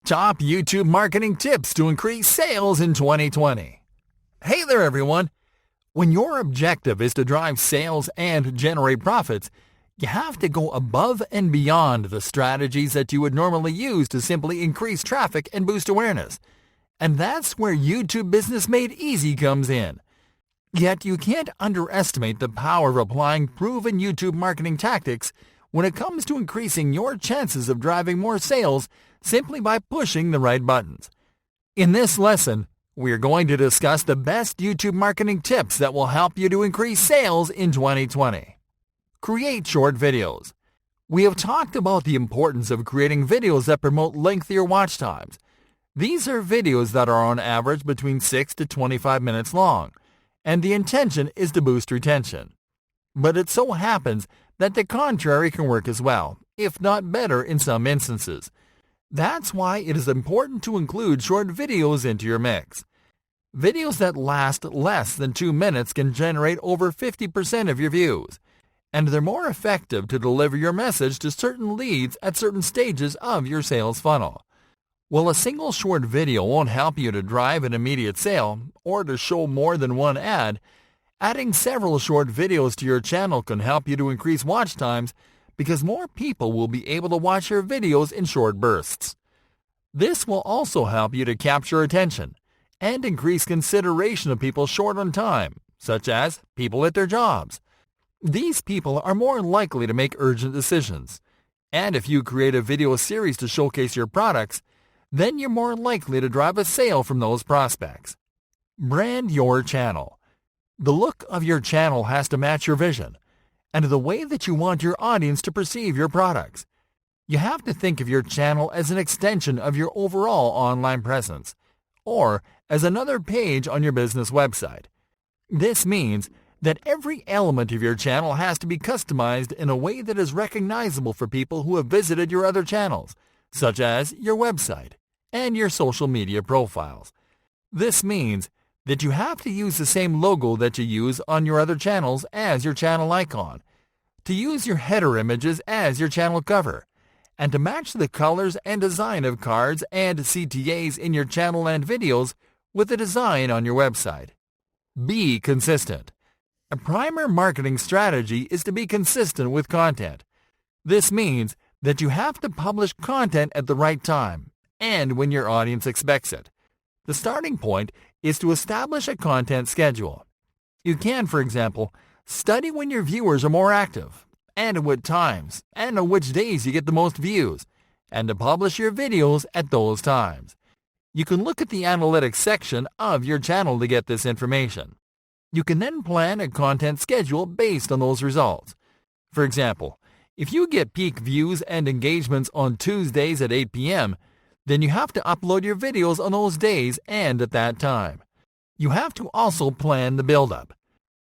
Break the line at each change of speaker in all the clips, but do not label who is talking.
Top YouTube marketing tips to increase sales in 2020. Hey there, everyone. When your objective is to drive sales and generate profits, you have to go above and beyond the strategies that you would normally use to simply increase traffic and boost awareness. And that's where YouTube Business Made Easy comes in. Yet you can't underestimate the power of applying proven YouTube marketing tactics when it comes to increasing your chances of driving more sales simply by pushing the right buttons. In this lesson, we are going to discuss the best YouTube marketing tips that will help you to increase sales in 2020. Create short videos. We have talked about the importance of creating videos that promote lengthier watch times. These are videos that are on average between 6 to 25 minutes long, and the intention is to boost retention. But it so happens that the contrary can work as well, if not better in some instances. That's why it is important to include short videos into your mix. Videos that last less than 2 minutes can generate over 50% of your views, and they're more effective to deliver your message to certain leads at certain stages of your sales funnel. While a single short video won't help you to drive an immediate sale or to show more than one ad, adding several short videos to your channel can help you to increase watch times because more people will be able to watch your videos in short bursts. This will also help you to capture attention and increase consideration of people short on time, such as people at their jobs. These people are more likely to make urgent decisions, and if you create a video series to showcase your products, then you're more likely to drive a sale from those prospects. Brand your channel. The look of your channel has to match your vision and the way that you want your audience to perceive your products. You have to think of your channel as an extension of your overall online presence, or as another page on your business website. This means that every element of your channel has to be customized in a way that is recognizable for people who have visited your other channels, such as your website and your social media profiles. This means that you have to use the same logo that you use on your other channels as your channel icon, to use your header images as your channel cover, and to match the colors and design of cards and CTAs in your channel and videos with the design on your website. Be consistent. A primary marketing strategy is to be consistent with content. This means that you have to publish content at the right time and when your audience expects it. The starting point is to establish a content schedule. You can, for example, study when your viewers are more active, and at what times, and on which days you get the most views, and to publish your videos at those times. You can look at the analytics section of your channel to get this information. You can then plan a content schedule based on those results. For example, if you get peak views and engagements on Tuesdays at 8 p.m., then you have to upload your videos on those days and at that time. You have to also plan the build-up.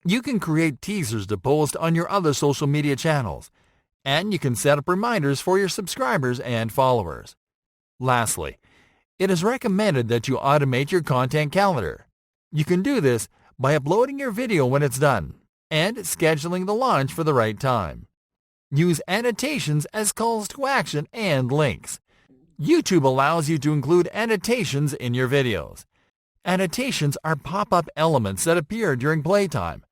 You can create teasers to post on your other social media channels, and you can set up reminders for your subscribers and followers. Lastly, it is recommended that you automate your content calendar. You can do this by uploading your video when it's done and scheduling the launch for the right time. Use annotations as calls to action and links. YouTube allows you to include annotations in your videos. Annotations are pop-up elements that appear during playtime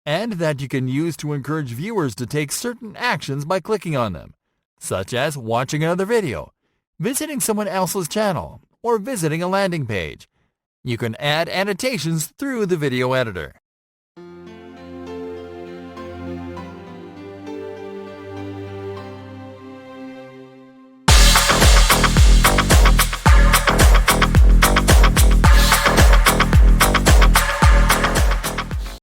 and that you can use to encourage viewers to take certain actions by clicking on them, such as watching another video, visiting someone else's channel, or visiting a landing page. You can add annotations through the video editor.